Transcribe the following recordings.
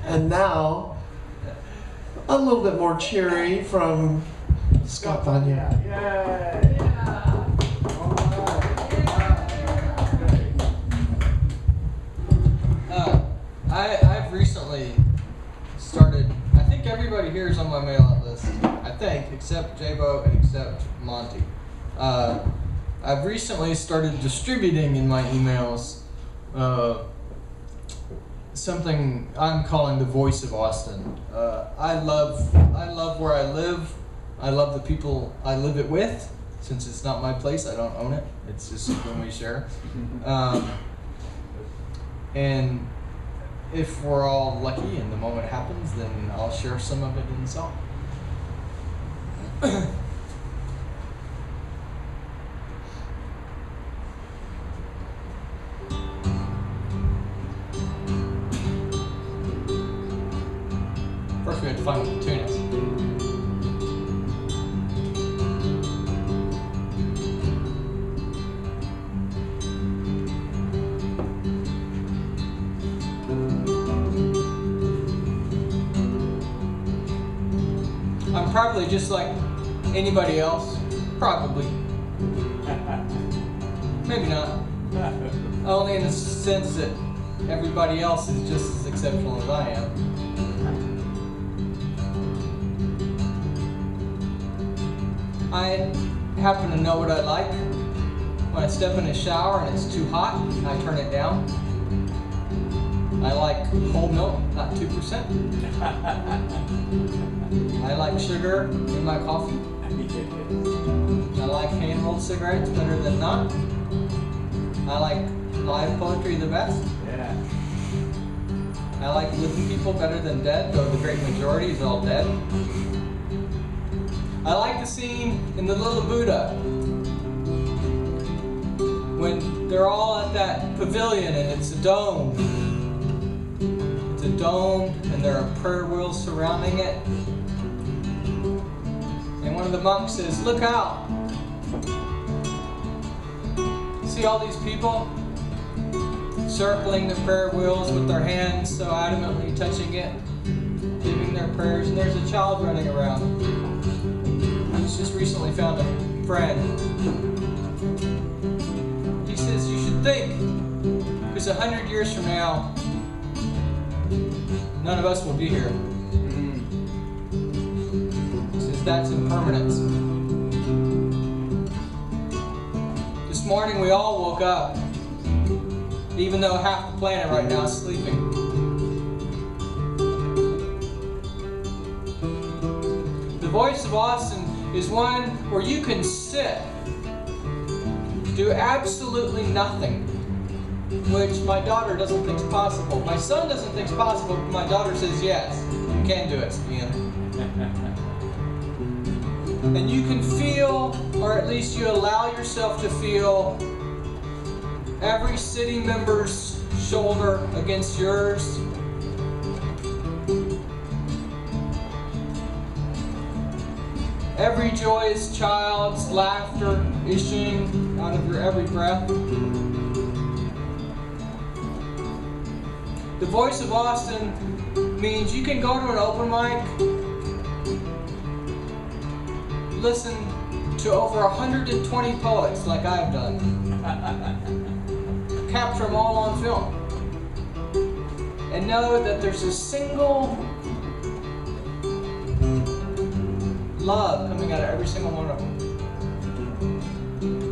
And now, a little bit more cheery from FontyAnyah. Yay! I've recently started, I think everybody here is on my mail-out list, I think, except Jabo and except Monty. I've recently started distributing in my emails something I'm calling the voice of Austin. I love where I live. I love the people I live it with. Since it's not my place, I don't own it. It's just something we share. And if we're all lucky and the moment happens, then I'll share some of it in song. First we have to find what the tune is. I'm probably just like anybody else. Probably. Maybe not. Only in the sense that everybody else is just as exceptional as I am. I happen to know what I like. When I step in a shower and it's too hot, I turn it down. I like whole milk, not 2%. I like sugar in my coffee. I like hand-rolled cigarettes better than not. I like live poetry the best. Yeah. I like living people better than dead, though the great majority is all dead. I like the scene in The Little Buddha when they're all at that pavilion and it's a dome. It's a dome and there are prayer wheels surrounding it. And one of the monks says, "Look out! See all these people circling the prayer wheels with their hands so adamantly touching it, giving their prayers, and there's a child running around. He's just recently found a friend." He says, "You should think, because 100 years from now, none of us will be here." He says, "That's impermanence." This morning we all woke up, even though half the planet right now is sleeping. The voice of Austin is one where you can sit, do absolutely nothing, which my daughter doesn't think is possible. My son doesn't think is possible, but my daughter says yes. You can do it, Ian. And you can feel, or at least you allow yourself to feel, every city member's shoulder against yours. Every joyous child's laughter issuing out of your every breath. The voice of Austin means you can go to an open mic, listen to over 120 poets like I've done, capture them all on film, and know that there's a single love coming out of every single one of them.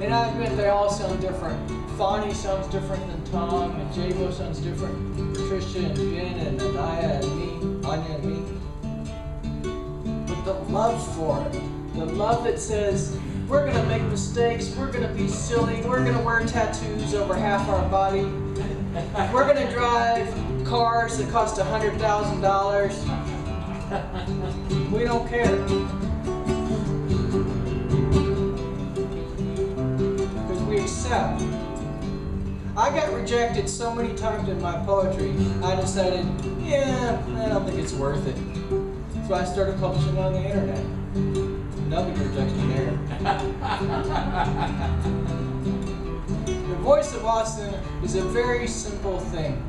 And I admit they all sound different. Fonty sounds different than Thom, and Jabo sounds different than Patricia and Jen and Anaya and me, Anya and me. But the love for it, the love that says, we're going to make mistakes, we're going to be silly, we're going to wear tattoos over half our body, we're going to drive cars that cost $100,000. We don't care. Because we accept. I got rejected so many times in my poetry, I decided, yeah, I don't think it's worth it. So I started publishing on the internet. Nothing rejection there. The voice of Austin is a very simple thing.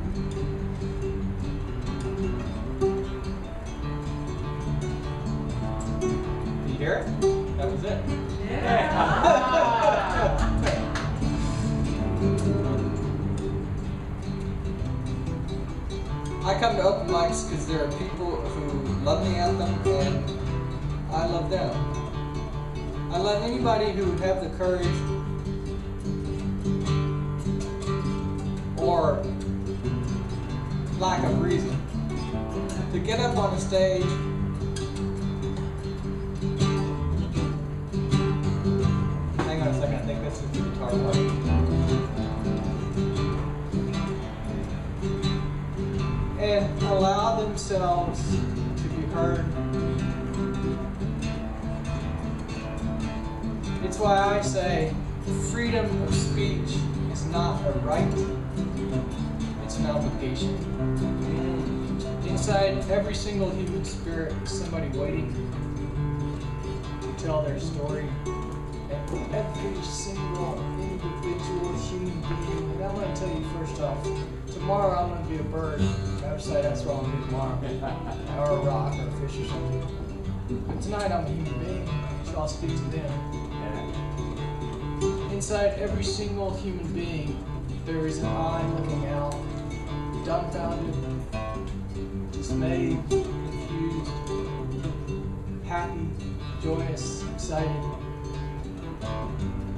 come to open mics because there are people who love the anthem and I love them. I love anybody who would have the courage or lack of reason to get up on a stage hang on a second, I think this is the guitar part. And allow themselves to be heard. It's why I say freedom of speech is not a right, it's an obligation. Inside every single human spirit is somebody waiting to tell their story. And every single individual human being, and I'm going to tell you first off, tomorrow I'm going to be a bird. I would say that's what I'm going to be tomorrow. Or a rock or a fish or something. But tonight I'm a human being, so I'll speak to them. Inside every single human being, there is an eye looking out, dumbfounded, dismayed, confused, happy, joyous, excited.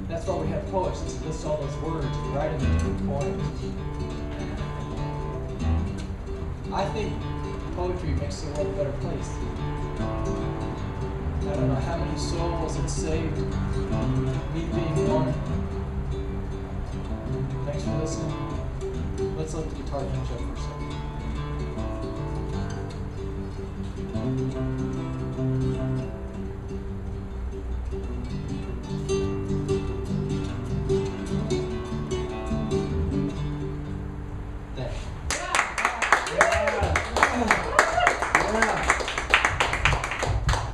That's why we have poets to list all those words and write them into poems. I think poetry makes the world a better place. I don't know how many souls it saved, me being one. Thanks for listening. Let's let the guitar finish up.